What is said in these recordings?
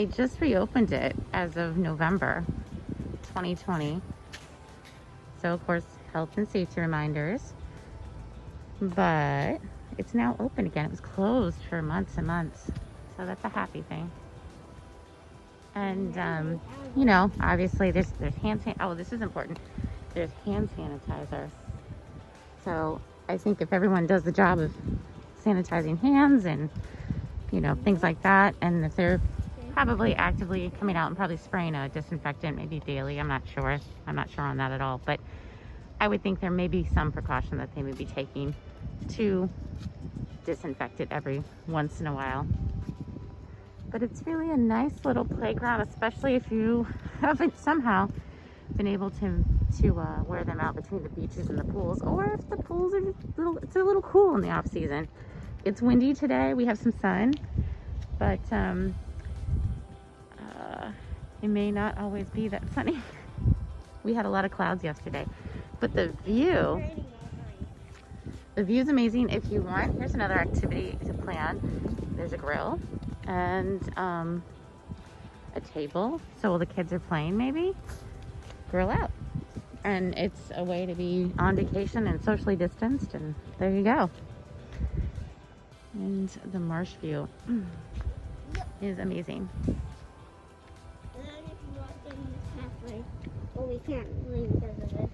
they just reopened it as of November 2020. So of course, health and safety reminders. But it's now open again. It was closed for months and months. So that's a happy thing. And, you know, obviously there's hand sanitizer. Oh, this is important. There's hand sanitizer. So I think if everyone does the job of sanitizing hands and, you know, things like that, and if they're probably actively coming out and probably spraying a disinfectant maybe daily, I'm not sure on that at all, but I would think there may be some precaution that they may be taking to disinfect it every once in a while. But it's really a nice little playground, especially if you haven't somehow been able to wear them out between the beaches and the pools, or if the pools are it's a little cool in the off season. It's windy today. We have some sun, but it may not always be that sunny. We had a lot of clouds yesterday, but the view is amazing. If you want, here's another activity to plan. There's a grill and a table, so while the kids are playing, maybe grill out, and it's a way to be on vacation and socially distanced, and there you go. And the marsh view is amazing. And then if you walk in this halfway, well, we can't leave because of this.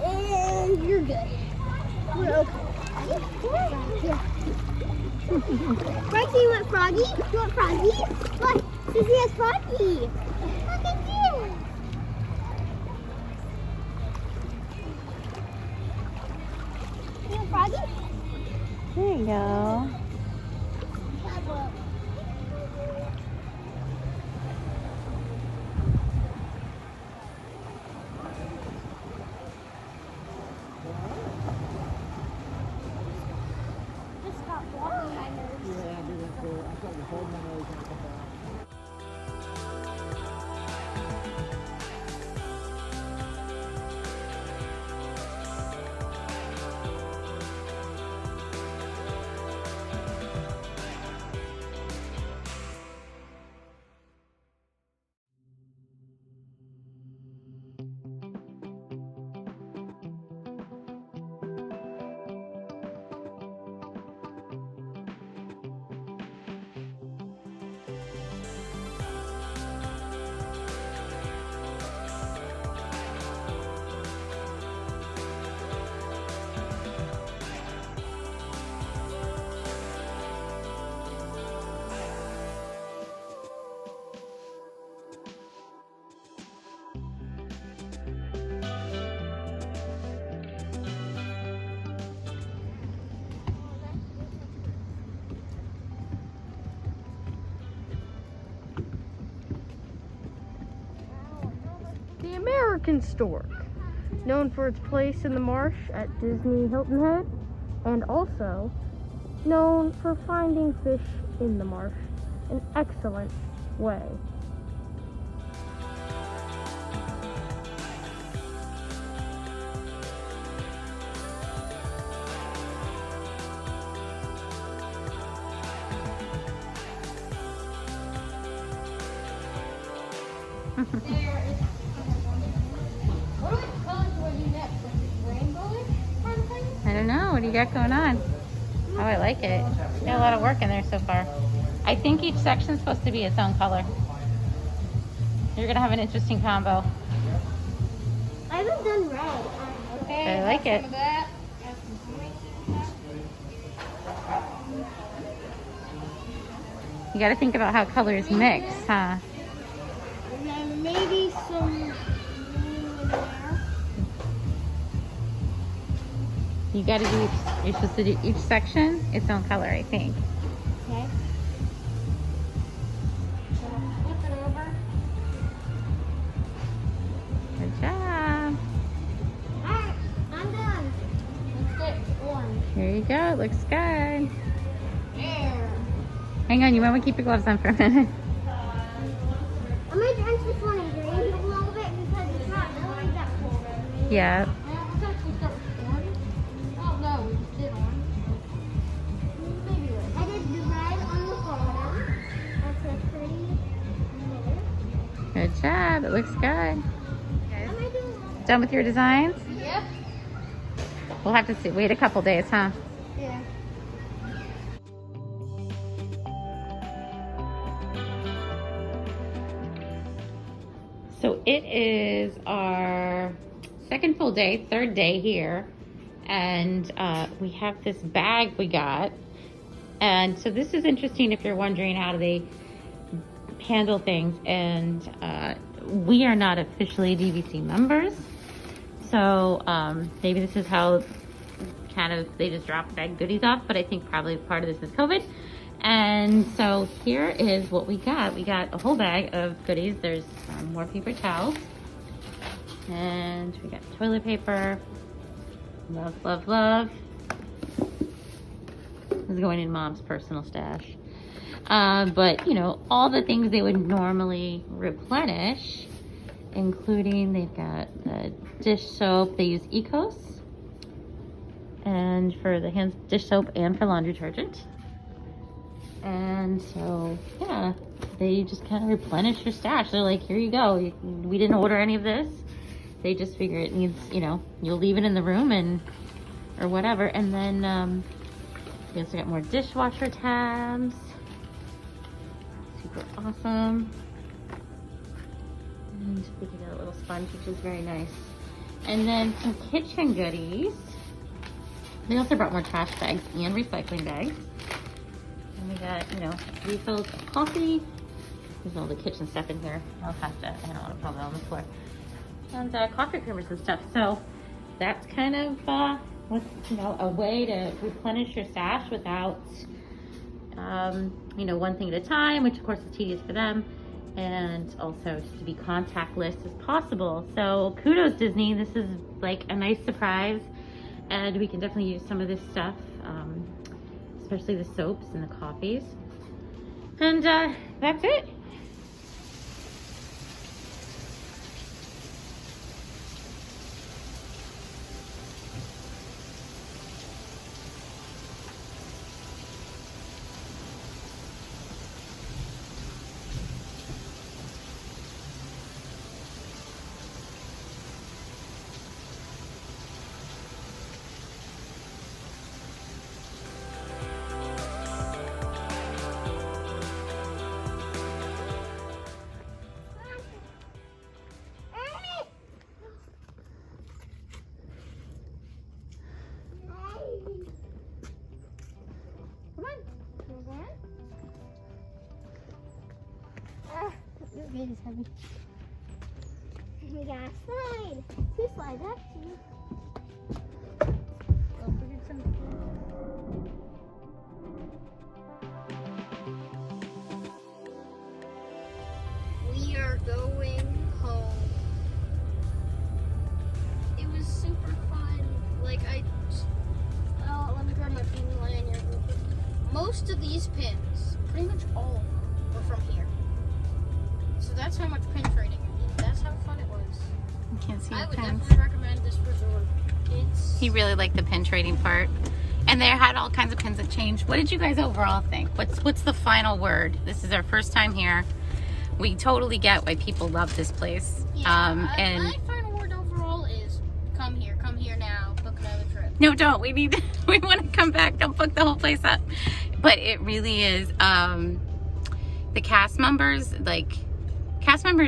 And you're good. We're okay. Frankie, you want Froggy? You want Froggy? Look, Susie has Froggy. Look at you. You want Froggy? There you go. The American stork, known for its place in the marsh at Disney Hilton Head, and also known for finding fish in the marsh an excellent way. What colors do I do next? Like rainbowish kind of thing? I don't know. What do you got going on? Oh, I like it. Got a lot of work in there so far. I think each section's supposed to be its own color. You're gonna have an interesting combo. I haven't done red. Okay. I like it. Some of that. Got some You got to think about how colors mix, huh? And then maybe some blue in there. You got to do you're supposed to do each section its own color, I think. Okay. flip it over. Good job. Alright, I'm done. Let's get orange. Here you go. It looks good. There. Hang on, you might want to keep your gloves on for a minute. I'm gonna drench this one in green a little bit because it's not really that cold. Yeah. Well, let's actually start with orange. Oh no, we just did orange. Maybe red. I did the red on the bottom. That's a pretty color. Good job. It looks good. I'm gonna do Done with your designs? Yep. We'll have to see. Wait a couple days, huh? Yeah. So it is our second full day, third day here. And we have this bag we got. And so this is interesting if you're wondering how do they handle things. And we are not officially DVC members. So maybe this is how kind of they just drop bag goodies off. But I think probably part of this is COVID. And so here is what we got. We got a whole bag of goodies. There's more paper towels. And we got toilet paper. Love, love, love. This is going in Mom's personal stash. But, you know, all the things they would normally replenish, including they've got the dish soap. They use Ecos. And for the hand dish soap and for laundry detergent. And so, yeah, they just kind of replenish your stash. They're like, here you go. We didn't order any of this. They just figure it needs, you know, you'll leave it in the room and, or whatever. And then, we also got more dishwasher tabs. Super awesome. And we got a little sponge, which is very nice. And then some kitchen goodies. They also brought more trash bags and recycling bags. And we got, you know, refills of coffee. There's all the kitchen stuff in here. I'll have to, I don't want to put it on the floor. And coffee creamers and stuff. So that's kind of, you know, a way to replenish your stash without, you know, one thing at a time, which of course is tedious for them. And also just to be contactless as possible. So kudos Disney, this is like a nice surprise. And we can definitely use some of this stuff. Especially the soaps and the coffees. And that's it. Your gate is heavy. We got a slide. Two slides actually. We are going home. It was super fun. Like let me grab my pin lanyard real quick. Most of these pins, pretty much all of them, were from here. So that's how much pin trading I did. That's how fun it was. You can't see I the would pins. definitely recommend this resort. He really liked the pin trading part. And they had all kinds of pins that changed. What did you guys overall think? What's the final word? This is our first time here. we totally get why people love this place. Yeah, And my final word overall is come here now, book another trip. no, don't. We want to come back. Don't book the whole place up. But it really is, the cast members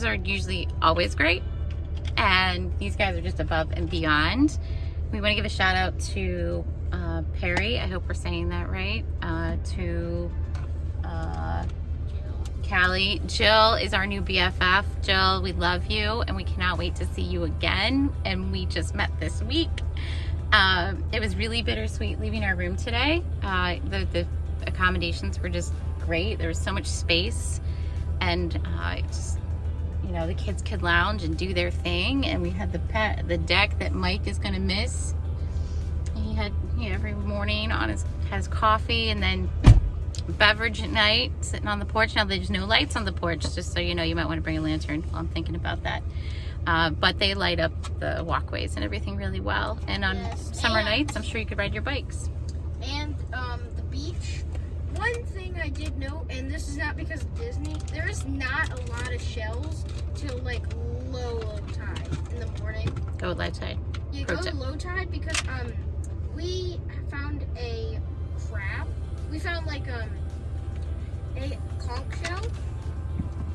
are usually always great. And these guys are just above and beyond. We want to give a shout out to Perry. I hope we're saying that right. To Callie. Jill is our new BFF. Jill, we love you and we cannot wait to see you again. And we just met this week. It was really bittersweet leaving our room today. The accommodations were just great. There was so much space, and just, you know, the kids could lounge and do their thing. And we had the deck that Mike is going to miss. He had, you know, every morning has coffee and then beverage at night, sitting on the porch. Now there's no lights on the porch, just so you know. You might want to bring a lantern while I'm thinking about that. But they light up the walkways and everything really well. And on summer nights, I'm sure you could ride your bikes. And the beach. One thing I did note, and this is not because of Disney, there is not a lot of shells till like low tide in the morning. Go low tide. You go low tide because we found a crab. We found like a conch shell,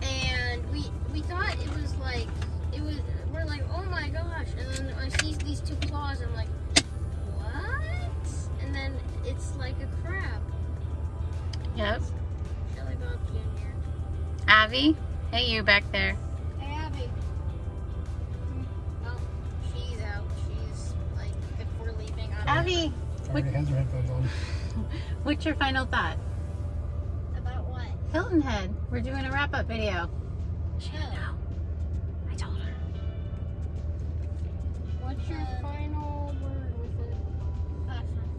and we thought it was like we're like, oh my gosh, and then I see these two claws and I'm like, what? And then it's like a crab. Yep. Shelly Bob Jr. Abby, hey, you back there. Hey Abby. Well, she's out. She's like, if we're leaving, Abby, Already has her headphones on. what's your final thought? About what? Hilton Head. We're doing a wrap-up video. Chill. I told her. What's your final word with it? Awesome.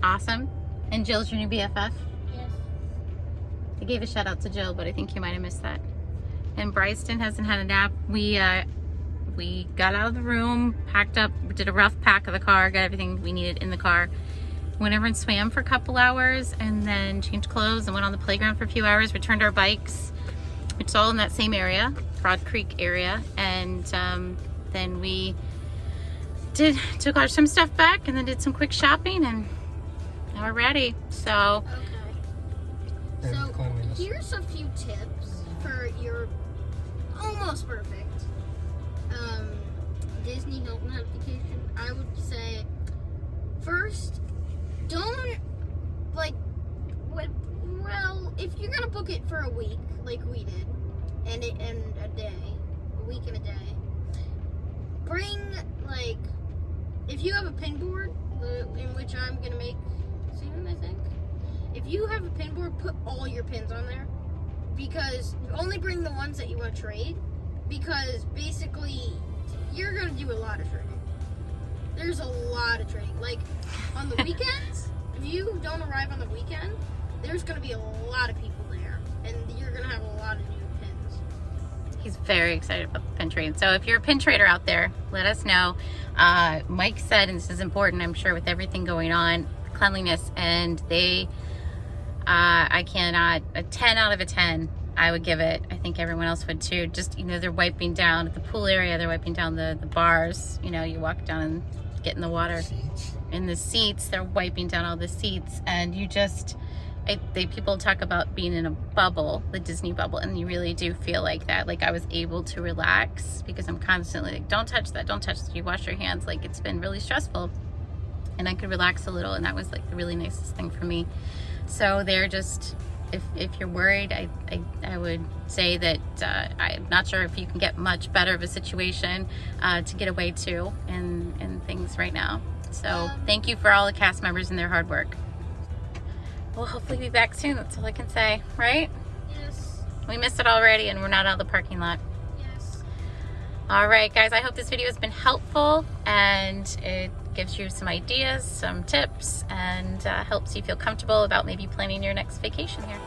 Awesome. And Jill's your new BFF. Yes. I gave a shout out to Jill, but I think you might have missed that. And Bryston hasn't had a nap. We got out of the room, packed up, did a rough pack of the car, got everything we needed in the car. Went over and swam for a couple hours, and then changed clothes and went on the playground for a few hours, returned our bikes. It's all in that same area, Broad Creek area. And then we took some stuff back and then did some quick shopping, and now we're ready. So Okay. So here's a few tips for your almost perfect Disney Hilton Head vacation. I would say first, don't if you're gonna book it for a week like we did, and a week and a day, bring if you have a pin board, in which I'm gonna make soon, I think. If you have a pin board, put all your pins on there, because only bring the ones that you want to trade, because basically you're gonna do a lot of trading. There's a lot of trading. Like on the weekends, if you don't arrive on the weekend, there's gonna be a lot of people there, and you're gonna have a lot of new pins. he's very excited about the pin trade. So if you're a pin trader out there, let us know. Mike said, and this is important, I'm sure, with everything going on, cleanliness, and I cannot, a 10 out of a 10 I would give it. I think everyone else would too. Just, you know, they're wiping down at the pool area, they're wiping down the bars. You know, you walk down and get in the water. In the seats, they're wiping down all the seats, and you just, people talk about being in a bubble, the Disney bubble, and you really do feel like that. Like, I was able to relax because I'm constantly like, don't touch that, don't touch that. You wash your hands. Like, it's been really stressful, and I could relax a little, and that was like the really nicest thing for me. So they're just, if you're worried, I would say that I'm not sure if you can get much better of a situation to get away to and things right now. So thank you for all the cast members and their hard work. We'll hopefully be back soon. That's all I can say, right? Yes. We missed it already, and we're not out of the parking lot. Yes. All right, guys, I hope this video has been helpful, and it gives you some ideas, some tips, and helps you feel comfortable about maybe planning your next vacation here.